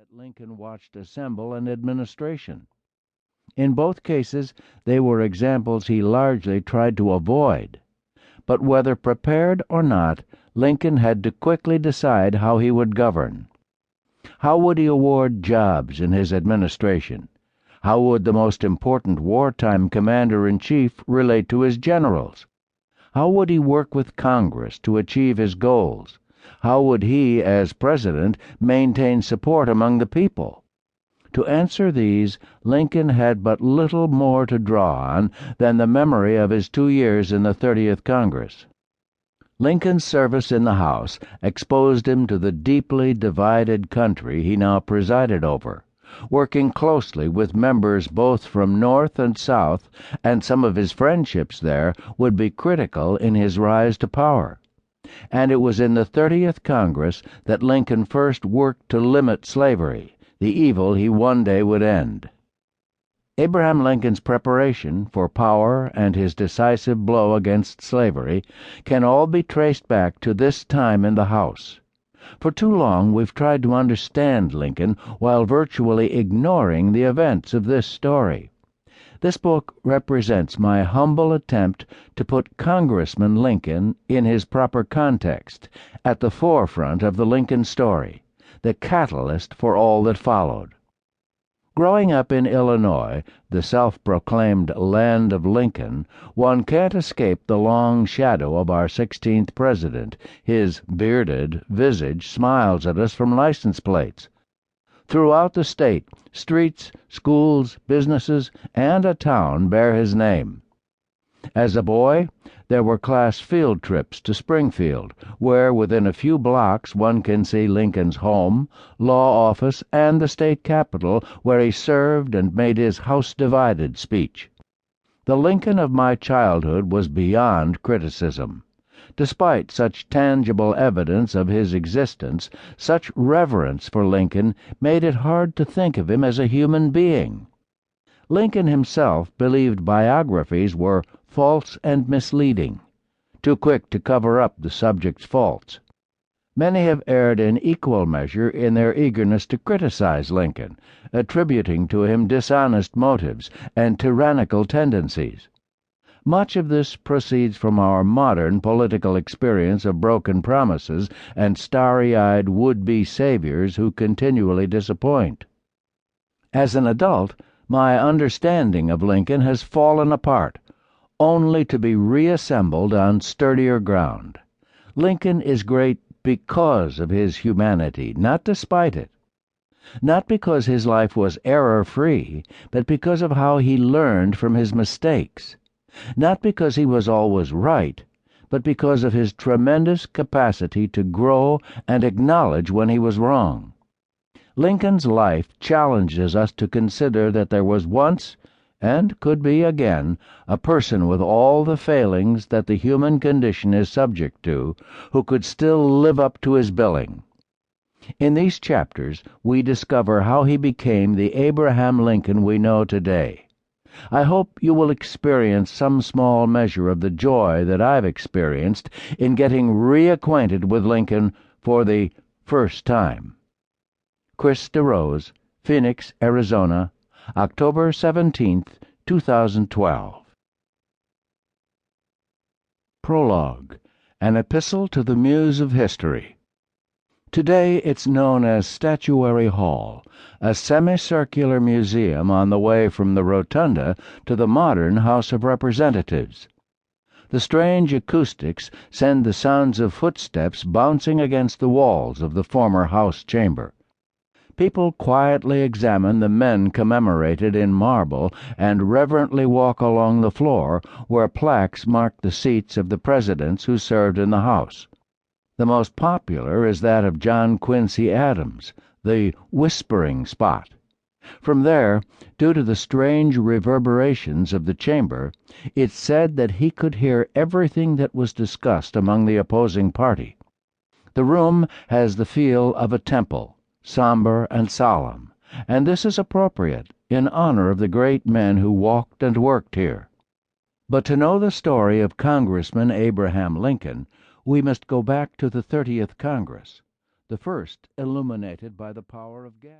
that Lincoln watched assemble an administration. In both cases, they were examples he largely tried to avoid. But whether prepared or not, Lincoln had to quickly decide how he would govern. How would he award jobs in his administration? How would the most important wartime commander-in-chief relate to his generals? How would he work with Congress to achieve his goals? How would he, as president, maintain support among the people? To answer these, Lincoln had but little more to draw on than the memory of his 2 years in the 30th Congress. Lincoln's service in the House exposed him to the deeply divided country he now presided over, working closely with members both from North and South, and some of his friendships there would be critical in his rise to power. And it was in the 30th Congress that Lincoln first worked to limit slavery, the evil he one day would end. Abraham Lincoln's preparation for power and his decisive blow against slavery can all be traced back to this time in the House. For too long we've tried to understand Lincoln while virtually ignoring the events of this story. This book represents my humble attempt to put Congressman Lincoln in his proper context, at the forefront of the Lincoln story, the catalyst for all that followed. Growing up in Illinois, the self-proclaimed land of Lincoln, one can't escape the long shadow of our 16th president. His bearded visage smiles at us from license plates. Throughout the state, streets, schools, businesses, and a town bear his name. As a boy, there were class field trips to Springfield, where within a few blocks one can see Lincoln's home, law office, and the state capitol, where he served and made his House Divided speech. The Lincoln of my childhood was beyond criticism. Despite such tangible evidence of his existence, such reverence for Lincoln made it hard to think of him as a human being. Lincoln himself believed biographies were false and misleading, too quick to cover up the subject's faults. Many have erred in equal measure in their eagerness to criticize Lincoln, attributing to him dishonest motives and tyrannical tendencies. Much of this proceeds from our modern political experience of broken promises and starry-eyed would-be saviors who continually disappoint. As an adult, my understanding of Lincoln has fallen apart, only to be reassembled on sturdier ground. Lincoln is great because of his humanity, not despite it. Not because his life was error-free, but because of how he learned from his mistakes. Not because he was always right, but because of his tremendous capacity to grow and acknowledge when he was wrong. Lincoln's life challenges us to consider that there was once, and could be again, a person with all the failings that the human condition is subject to, who could still live up to his billing. In these chapters, we discover how he became the Abraham Lincoln we know today. I hope you will experience some small measure of the joy that I've experienced in getting reacquainted with Lincoln for the first time. Chris DeRose, Phoenix, Arizona, October 17th, 2012. Prologue, an epistle to the Muse of History. Today it's known as Statuary Hall, a semicircular museum on the way from the Rotunda to the modern House of Representatives. The strange acoustics send the sounds of footsteps bouncing against the walls of the former House chamber. People quietly examine the men commemorated in marble and reverently walk along the floor where plaques mark the seats of the presidents who served in the House. The most popular is that of John Quincy Adams, the whispering spot. From there, due to the strange reverberations of the chamber, it's said that he could hear everything that was discussed among the opposing party. The room has the feel of a temple, somber and solemn, and this is appropriate in honor of the great men who walked and worked here. But to know the story of Congressman Abraham Lincoln, we must go back to the 30th Congress, the first illuminated by the power of gas.